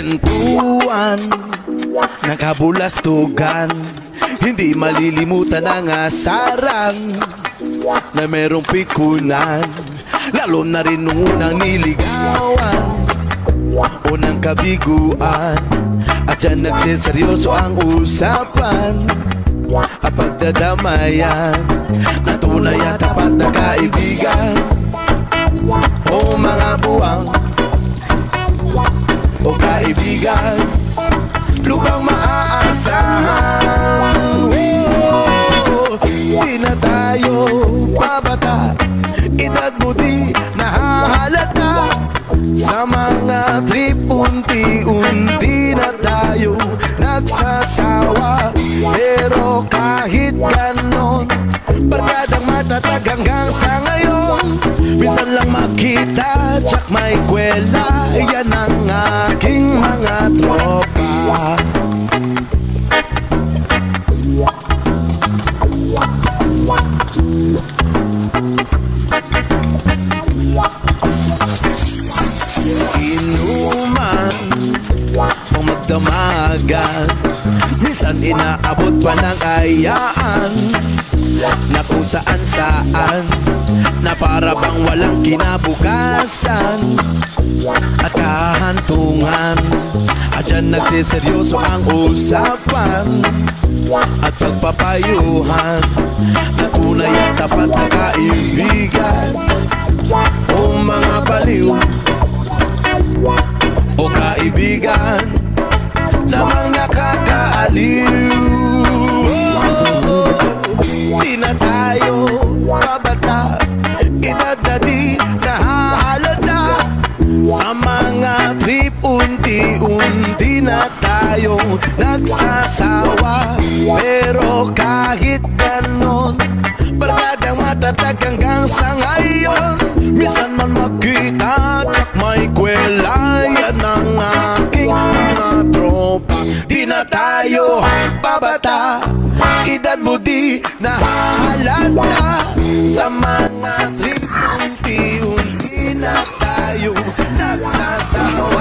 kwentuhan, nakabulastugan, hindi malilimutan ang asaran na merong pikunan, lalo na rin nung unang niligawan, unang kabiguan, at dyan nagseseryoso ang usapan at pagdadamayan na tunay at tapat na kaibigan. O mga buwang o kaibigan, lubang maaasahan. Di na tayo pabata, edad mo di nahahalata. Sa mga trip unti-unti na tayo nagsasawa. Pero kahit ganon, barkadang matatag hanggang sa ngayon. Minsan lang makita, tsak may kwela, yan ang aking mga tropa. Inuman pang magdamagan, minsan inaabot pa ng ayaan na kung saan-saan, na para bang walang kinabukasan at kahantungan. At dyan nagsiseryoso ang usapan at pagpapayuhan na tunay at tapat na kaibigan. O mga baliw o kaibigan, namang nakakaaliw. Di na tayo pabata, edad na di nahahalata. Sa mga trip unti-unti na tayo nagsasawa. Pero kahit ganon, barkadang matatag hanggang sa ngayon. Minsan man magkita, tsak may kwela, yan ang aking mga tropa. Di na tayo pabata, edad mo di nahahalata. Sa mga trip unti-unti na tayo nagsasawa.